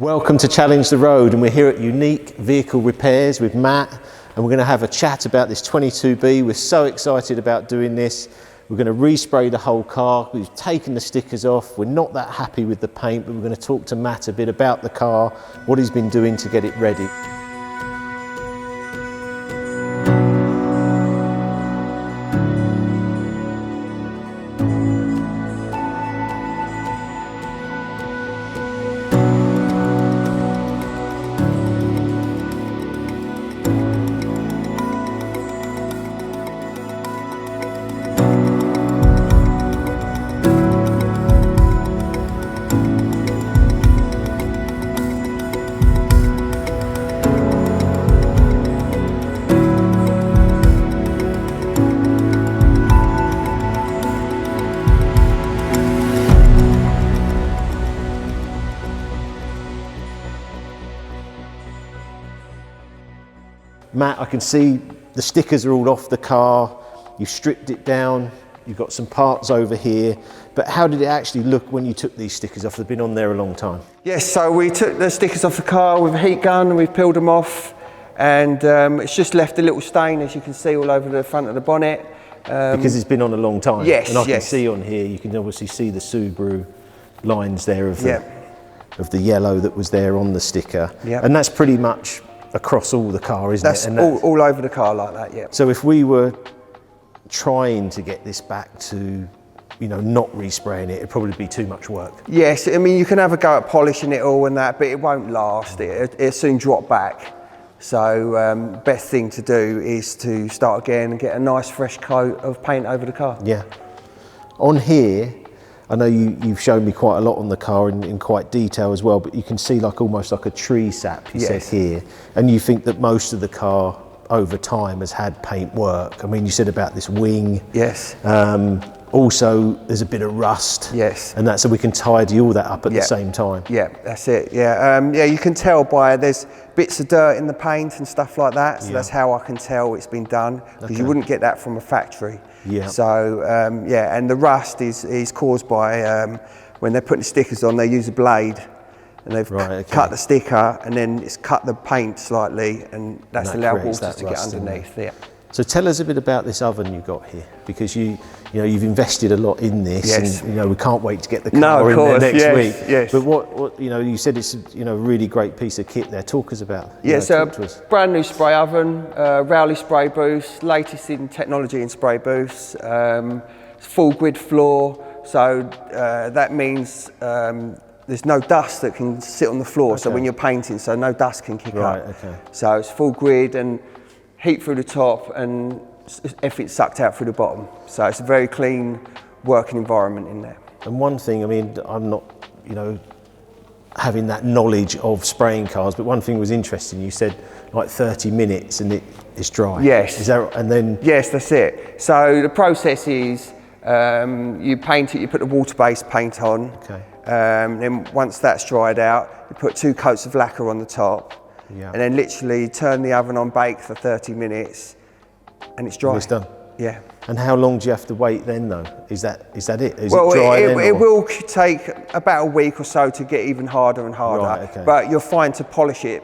Welcome to Challenge the Road, and we're here at Unique Vehicle Repairs with Matt, and we're going to have a chat about this 22B. We're so excited about doing this. We're going to respray the whole car. We've taken the stickers off. We're not that happy with the paint, but we're going to talk to Matt a bit about the car, what he's been doing to get it ready. Matt, I can see the stickers are all off the car. You've stripped it down. You've got some parts over here. But how did it actually look when you took these stickers off? They've been on there a long time. Yes, so we took the stickers off the car with a heat gun and we've peeled them off. And it's just left a little stain, as you can see, all over the front of the bonnet. Because it's been on a long time. Yes, and I can see on here, you can obviously see the Subaru lines there of the yellow that was there on the sticker. Yep. And that's pretty much across all the car, isn't it? And that's all over the car like that, yeah. So if we were trying to get this back to, you know, not respraying it, it'd probably be too much work. Yes, I mean, you can have a go at polishing it all and that, but it won't last. It'll soon drop back. So best thing to do is to start again and get a nice fresh coat of paint over the car. Yeah. On here, I know you've shown me quite a lot on the car in quite detail as well, but you can see like almost like a tree sap, you said here. And you think that most of the car over time has had paint work. I mean, you said about this wing. Yes. Also, there's a bit of rust. Yes. And so we can tidy all that up at the same time. Yeah, that's it. Yeah, yeah. You can tell by there's bits of dirt in the paint and stuff like that. So that's how I can tell it's been done, because you wouldn't get that from a factory. Yeah. So yeah, and the rust is caused by when they're putting the stickers on, they use a blade and they've cut the sticker and then it's cut the paint slightly, and that's allowed water to get underneath. Yeah. So tell us a bit about this oven you've got here, because you've invested a lot in this, and we can't wait to get the car in there next week. Yes. But what you said it's a really great piece of kit there. Talk us about. Yes, brand new spray oven, Rowley spray booths, latest in technology in spray booths, full grid floor. So that means there's no dust that can sit on the floor. So when you're painting, so no dust can kick up. Okay. So it's full grid and heat through the top and everything sucked out through the bottom. So it's a very clean working environment in there. And one thing, I mean, I'm not, having that knowledge of spraying cars, but one thing was interesting. You said like 30 minutes and it's dry. Yes. Is that, and then? Yes, that's it. So the process is you paint it, you put the water-based paint on. Okay. Then once that's dried out, you put 2 coats of lacquer on the top. Yeah. And then literally turn the oven on, bake for 30 minutes, and it's dry. And it's done. Yeah. And how long do you have to wait then, though? Is that it? Is it dry then? It will take about a week or so to get even harder and harder. Right, okay. But you're fine to polish it,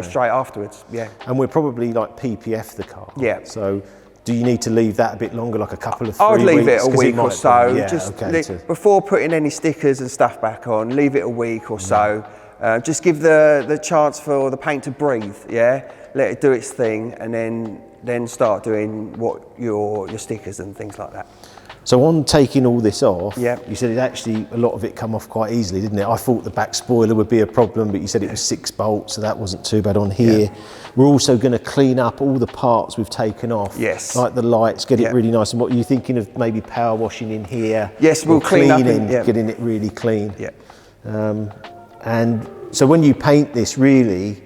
straight afterwards. Yeah. And we're probably like PPF the car. Yeah. So do you need to leave that a bit longer, like a couple of 3 weeks? I'd leave it a week or so. Just before putting any stickers and stuff back on, leave it a week or so. Just give the chance for the paint to breathe, let it do its thing, and then start doing what your stickers and things like that. So on taking all this off, Yeah. you said it actually, a lot of it come off quite easily, didn't it? I thought the back spoiler would be a problem, but you said it was 6 bolts, so that wasn't too bad on here. Yeah. We're also going to clean up all the parts we've taken off, Yes. like the lights, get it really nice. And what are you thinking of, maybe power washing in here? Yes, we'll clean up getting it really clean. Yeah. And so when you paint this, really,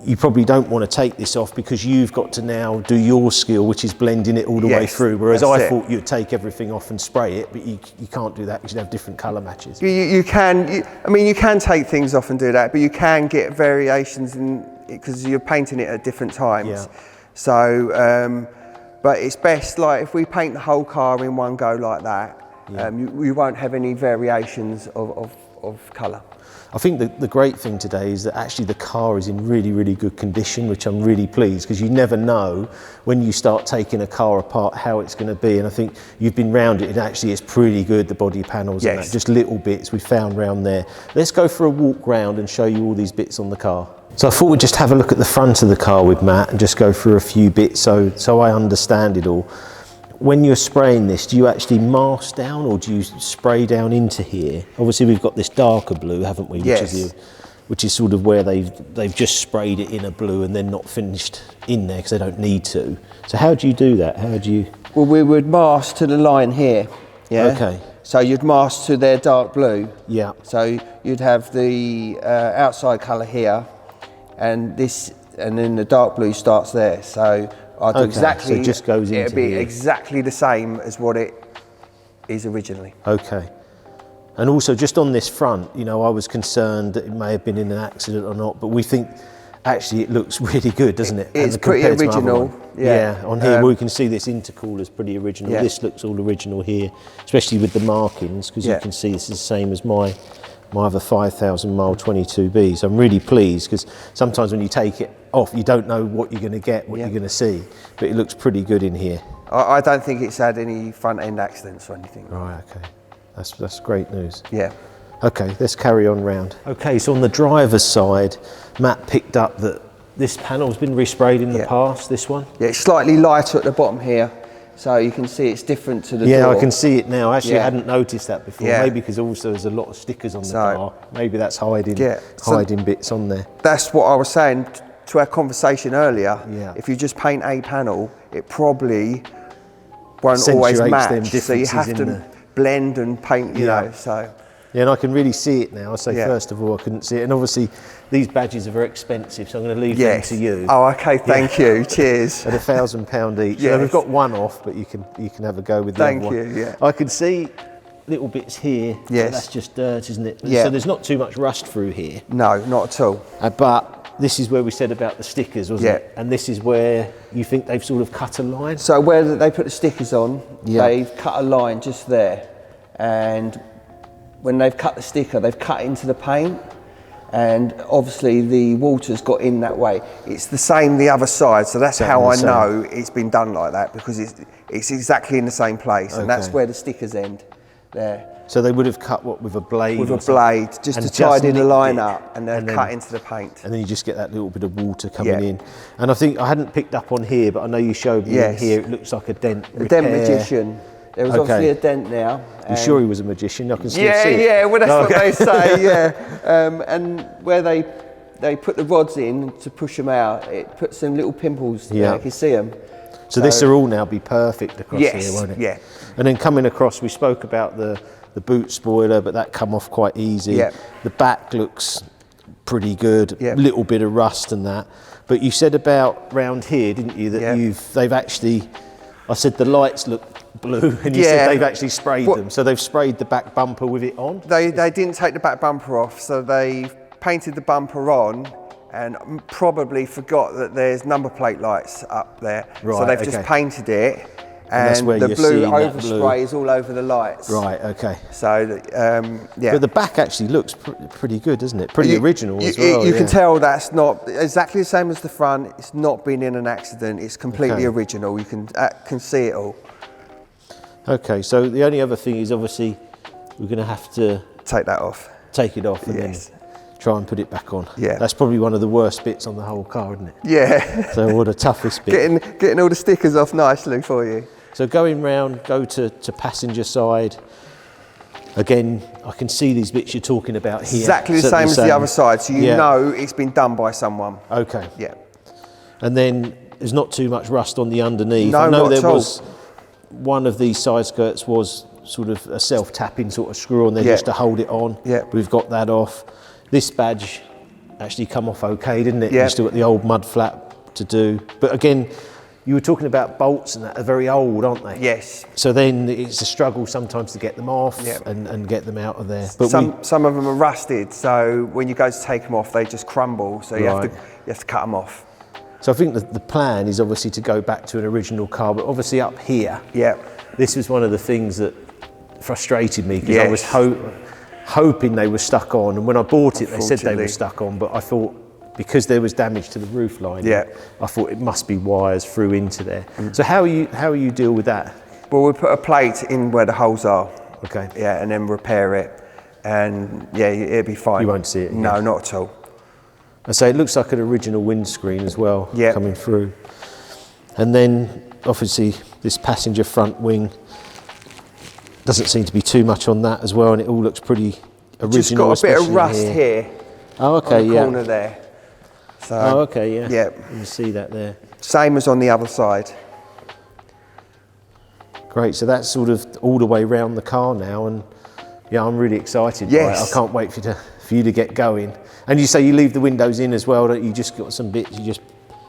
you probably don't want to take this off, because you've got to now do your skill, which is blending it all the way through. Whereas I thought you'd take everything off and spray it, but you can't do that. You should have different colour matches. You can take things off and do that, but you can get variations because you're painting it at different times. Yeah. So, but it's best, like if we paint the whole car in one go like that, you won't have any variations of colour. I think the great thing today is that actually the car is in really, really good condition, which I'm really pleased, because you never know when you start taking a car apart how it's going to be. And I think you've been round it, and actually it's pretty good, the body panels and that, just little bits we found round there. Let's go for a walk round and show you all these bits on the car. So I thought we'd just have a look at the front of the car with Matt and just go through a few bits so I understand it all. When you're spraying this, do you actually mask down or do you spray down into here? Obviously we've got this darker blue, haven't we? Which is sort of where they've just sprayed it in a blue and then not finished in there because they don't need to. So how do you do that? How do you? Well, we would mask to the line here. Yeah. Okay. So you'd mask to their dark blue. Yeah. So you'd have the outside colour here, and then the dark blue starts there. So I'll do exactly. So it just goes into It'll be here. exactly the same as what it is originally. Okay. And also just on this front, you know, I was concerned that it may have been in an accident or not, but we think actually it looks really good, doesn't it? It's pretty original. Yeah. On here we can see this intercooler's pretty original. Yeah. This looks all original here, especially with the markings, because you can see this is the same as my other 5,000 mile 22B. So I'm really pleased, because sometimes when you take it off, you don't know what you're going to get, what you're going to see, but it looks pretty good in here. I don't think it's had any front end accidents or anything. Right, okay. That's great news. Yeah. Okay, let's carry on round. Okay, so on the driver's side, Matt picked up that this panel's been resprayed in the past, this one? Yeah, it's slightly lighter at the bottom here, so you can see it's different to the door. Yeah, I can see it now. Actually, I hadn't noticed that before. Yeah. Maybe because also there's a lot of stickers on the car. Maybe that's hiding bits on there. That's what I was saying to our conversation earlier. Yeah. If you just paint a panel, it probably won't always match. So you have to blend and paint, you know, so. Yeah, and I can really see it now. So first of all, I couldn't see it. And obviously, these badges are very expensive, so I'm going to leave them to you. Oh, okay, thank you. Cheers. At £1,000 each. So we've got one off, but you can have a go with the other one. Thank you, yeah. I can see little bits here. Yes. That's just dirt, isn't it? Yeah. So there's not too much rust through here. No, not at all. But this is where we said about the stickers, wasn't it? And this is where you think they've sort of cut a line? So where they put the stickers on, they've cut a line just there. And when they've cut the sticker, they've cut into the paint. And obviously the water's got in that way. It's the same the other side, so that's how I know it's been done like that, because it's exactly in the same place, and that's where the stickers end there. So they would have cut what, with a blade? With a blade, just to tidy the line up, and then cut into the paint. And then you just get that little bit of water coming in. And I think I hadn't picked up on here, but I know you showed me in here, it looks like a dent repair. A dent magician. There was obviously a dent now. You sure he was a magician? I can still see it. Yeah, well that's what they say, and where they put the rods in to push them out, it puts some little pimples there, you can see them. So this will all now be perfect across here, won't it? Yeah. And then coming across, we spoke about the boot spoiler, but that come off quite easy. Yeah. The back looks pretty good, a little bit of rust and that. But you said about round here, didn't you, that they've actually, I said the lights look blue, and you said they've actually sprayed them. So they've sprayed the back bumper with it on? They didn't take the back bumper off, so they painted the bumper on and probably forgot that there's number plate lights up there. Right, so they've just painted it, and where the you're blue seeing overspray is all over the lights. Right, okay. So, But the back actually looks pretty good, doesn't it? Pretty original as well. You can tell that's not exactly the same as the front. It's not been in an accident. It's completely original. You can see it all. Okay, so the only other thing is obviously we're going to have to take that off. Take it off and then try and put it back on. Yeah. That's probably one of the worst bits on the whole car, isn't it? Yeah. So what the toughest bit. Getting all the stickers off nicely for you. So going round, go to passenger side. Again, I can see these bits you're talking about here. Exactly the same as the other side, so you know it's been done by someone. Okay. Yeah. And then there's not too much rust on the underneath. No, I know not there at all. was one of these side skirts was sort of a self-tapping sort of screw on there just to hold it on. Yeah. We've got that off. This badge actually come off okay, didn't it? Yeah. You still got the old mud flap to do. But again, you were talking about bolts and that are very old, aren't they? Yes. So then it's a struggle sometimes to get them off and get them out of there. But some of them are rusted, so when you go to take them off, they just crumble. So you have to cut them off. So I think the plan is obviously to go back to an original car, but obviously up here, this was one of the things that frustrated me, because I was hoping they were stuck on. And when I bought it, they said they were stuck on, but I thought, because there was damage to the roof line, I thought it must be wires through into there. So how you deal with that? Well, we put a plate in where the holes are. Okay. Yeah, and then repair it, and yeah, it'll be fine. You won't see it again. No, not at all. I say it looks like an original windscreen as well, coming through. And then obviously this passenger front wing, doesn't seem to be too much on that as well, and it all looks pretty original. Just got a bit of rust here. Oh, okay, on the corner there. So, oh, okay, yeah. Yeah. You see that there. Same as on the other side. Great, so that's sort of all the way around the car now, and yeah, I'm really excited by it. I can't wait for you to get going. And you say you leave the windows in as well, don't you? Just got some bits, you just...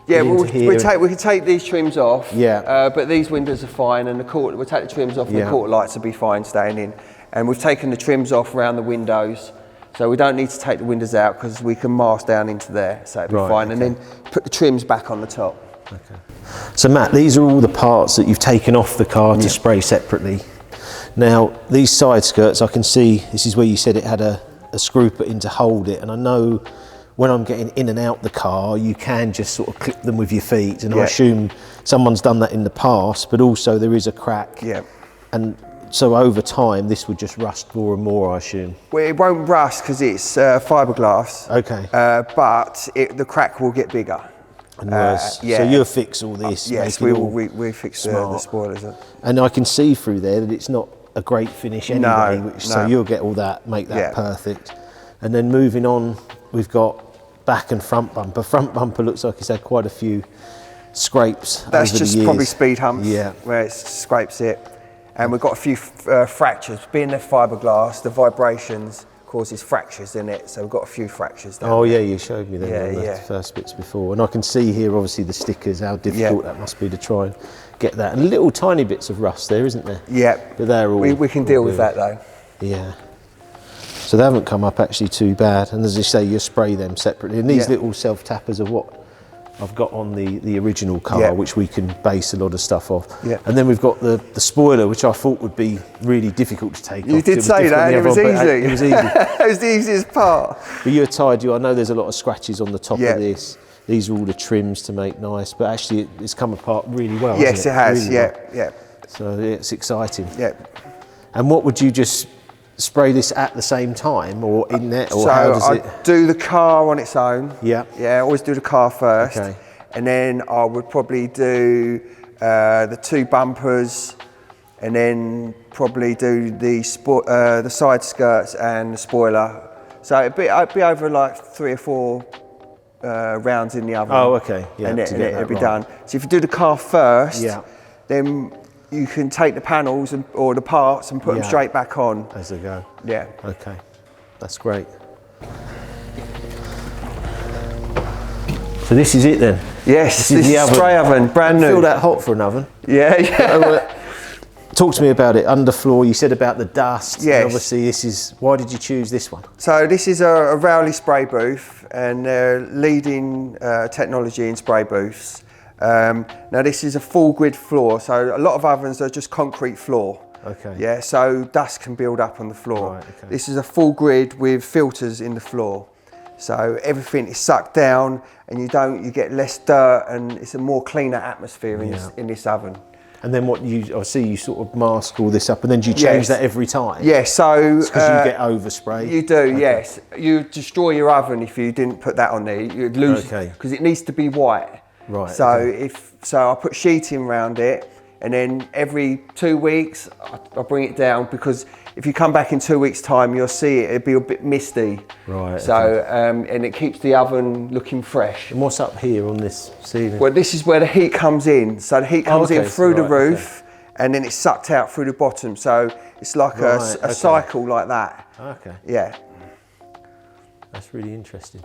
Yeah, we can take these trims off, yeah. But these windows are fine, and we'll take the trims off, and the quarter lights will be fine staying in. And we've taken the trims off around the windows, so we don't need to take the windows out because we can mask down into there, so it'll be fine. Okay. And then put the trims back on the top. Okay. So Matt, these are all the parts that you've taken off the car to spray separately. Now, these side skirts, I can see, this is where you said it had a screw put in to hold it, and I know when I'm getting in and out the car, you can just sort of clip them with your feet, and I assume someone's done that in the past, but also there is a crack. Yeah. And so over time, this would just rust more and more, I assume. Well, it won't rust because it's fiberglass. Okay. But the crack will get bigger. And worse. So you'll fix all this? Yes, we fix the spoilers. And I can see through there that it's not a great finish anyway, so you'll get all that, make that perfect. And then moving on, we've got back and front bumper. Front bumper looks like it's had quite a few scrapes. That's over just the years. Probably speed humps, where it scrapes it. And we've got a few fractures. Being the fiberglass, the vibrations causes fractures in it, so we've got a few fractures down there. Yeah, you showed me them on the first bits before. And I can see here, obviously, the stickers, how difficult that must be to try and get that. And little tiny bits of rust there, isn't there? Yeah. But they're all... We can deal with that, though. Yeah. So they haven't come up actually too bad. And as you say, you spray them separately. And these little self-tappers are what I've got on the original car, which we can base a lot of stuff off. Yeah. And then we've got the spoiler, which I thought would be really difficult to take off. You did say that, it was easy. It was easy. It was the easiest part. But you're tied, I know there's a lot of scratches on the top of this. These are all the trims to make nice, but actually it's come apart really well. Yes, it has, really well. So it's exciting. Yeah. And what would you just spray this at the same time or in there, or so how does it? I do the car on its own. Yeah. Yeah, I always do the car first. Okay. And then I would probably do the two bumpers, and then probably do the side skirts and the spoiler. So I'd be over like 3 or 4 rounds in the oven. Oh, okay. Yeah. And it'll be done. So if you do the car first, then you can take the panels or the parts and put them straight back on. As they go. Yeah. Okay. That's great. So this is it then? Yes, this is the spray oven, brand new. Feel that hot for an oven? Yeah. Talk to me about it. Underfloor, you said about the dust. Yes. And obviously why did you choose this one? So this is a Rowley spray booth, and they're leading technology in spray booths. Now this is a full grid floor, so a lot of ovens are just concrete floor. Okay. Yeah, so dust can build up on the floor. Right, okay. This is a full grid with filters in the floor. So everything is sucked down, and you get less dirt, and it's a more cleaner atmosphere in this oven. And then I see you sort of mask all this up, and then do you change that every time? Yeah, so... It's because you get overspray? You do, yes. You destroy your oven if you didn't put that on there. You'd lose it, because it needs to be white. Right. So I put sheeting around it, and then every 2 weeks I bring it down, because if you come back in 2 weeks' time, you'll see it'll be a bit misty. Right. So and it keeps the oven looking fresh. And what's up here on this ceiling? Well, this is where the heat comes in. So the heat comes in through the roof, and then it's sucked out through the bottom. So it's like a cycle like that. Okay. Yeah. That's really interesting.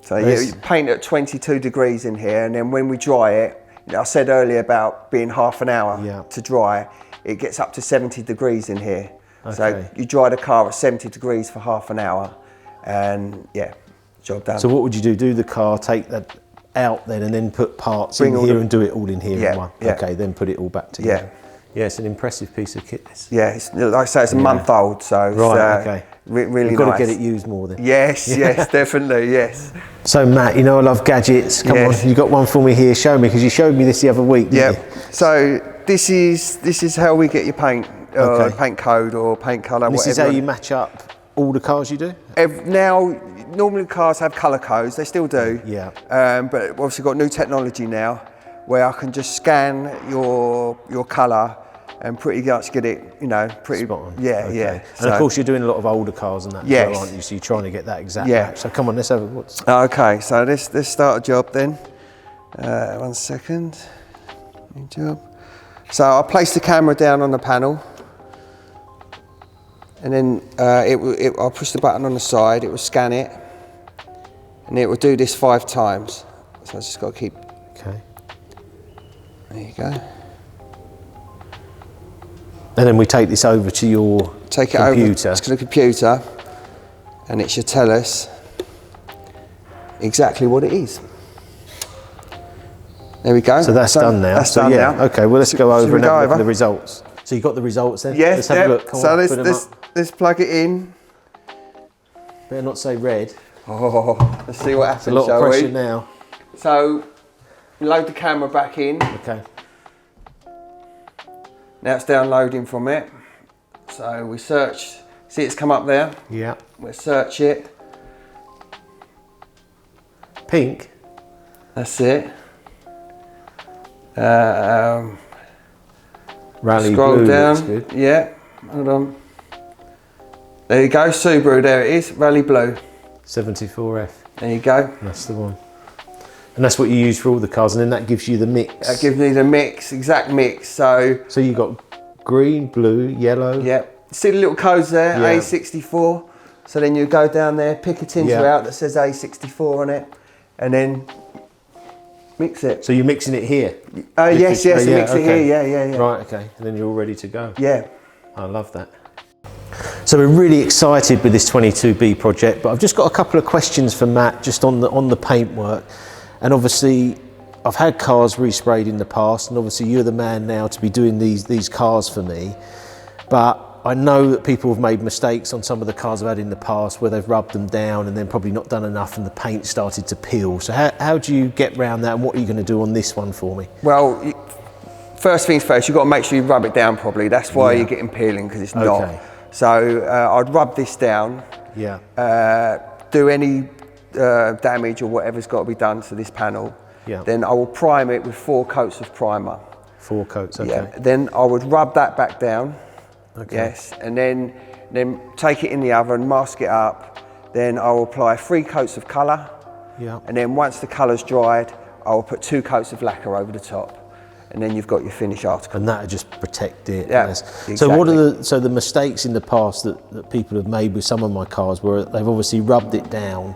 So you paint at 22 degrees in here, and then when we dry it, I said earlier about being half an hour to dry, it gets up to 70 degrees in here. Okay. So you dry the car at 70 degrees for half an hour, and job done. So what would you do? Do the car, take that out then, and then put parts in here and do it all in here in one? Okay, then put it all back together. Yeah, it's an impressive piece of kit, this. Yeah, it's, like I say, it's a month old, so it's okay. Really You've got nice. to get it used more then. Yes, yes, definitely, yes. So Matt, you know I love gadgets. Come on, you got one for me here. Show me, because you showed me this the other week, didn't you? So this is how we get your paint, paint code or paint colour. And this is how you match up all the cars you do? Now, normally cars have colour codes. They still do. Yeah. But we've obviously got new technology now, where I can just scan your colour and pretty much get it, you know, pretty spot on. Yeah, Okay. yeah. And of course you're doing a lot of older cars and that as well, aren't you? So you're trying to get that exact match. So come on, let's have it. Okay, so let's start a job then. 1 second. New job. So I'll place the camera down on the panel, and then I'll push the button on the side. It will scan it, and it will do this 5 times. So I just got to keep. Okay. There you go. And then we take this over to your computer. Over to the computer, and it should tell us exactly what it is. There we go. So that's done now. That's done now. Okay, well let's go over and have a look at the results. So you got the results then? Yes, let's have a look. Come so on, let's plug it in. Better not say red. Oh, let's see what happens. It's a lot of pressure now. So we load the camera back in. Okay. Now it's downloading from it. So we search, see it's come up there? Yeah. We'll search it. Pink? That's it. Rally scroll blue down. looks good. Yeah, hold on. There you go, Subaru, there it is, Rally Blue. 74F. There you go. That's the one. And that's what you use for all the cars, and then that gives you the mix. That gives me the mix, exact mix. So you've got green, blue, yellow. Yeah. See the little codes there, Yeah. A64. So then you go down there, pick a tinsel out that says A64 on it, and then mix it. So you're mixing it here? Yes, mix it here, yeah. Right, okay. And then you're all ready to go. Yeah. I love that. So we're really excited with this 22B project, but I've just got a couple of questions for Matt just on the paintwork. And obviously I've had cars resprayed in the past, and obviously you're the man now to be doing these cars for me. But I know that people have made mistakes on some of the cars I've had in the past where they've rubbed them down and then probably not done enough and the paint started to peel. So how do you get around that, and what are you going to do on this one for me? Well, first things first, you've got to make sure you rub it down properly. That's why you're getting peeling, because it's not. So I'd rub this down. Yeah. Do any damage or whatever's got to be done to this panel. Yeah. Then I will prime it with 4 coats of primer. 4 coats, okay. Yeah. Then I would rub that back down. Okay. Yes. And then take it in the oven, mask it up. Then I will apply 3 coats of colour. Yeah. And then once the colour's dried, I will put 2 coats of lacquer over the top. And then you've got your finished article. And that'll just protect it. Yeah, exactly. So what are the mistakes in the past that people have made with some of my cars, where they've obviously rubbed it down,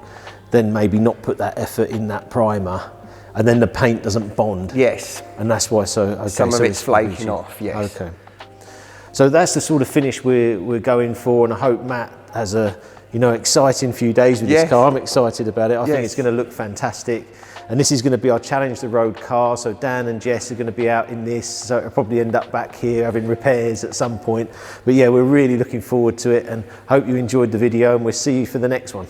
then maybe not put that effort in that primer, and then the paint doesn't bond? Yes. And that's why some of it's flaking off, yes. Okay. So that's the sort of finish we're going for, and I hope Matt has a exciting few days with this car. I'm excited about it. I think it's going to look fantastic. And this is going to be our Challenge the Road car. So Dan and Jess are going to be out in this. So it'll probably end up back here having repairs at some point. But yeah, we're really looking forward to it, and hope you enjoyed the video, and we'll see you for the next one.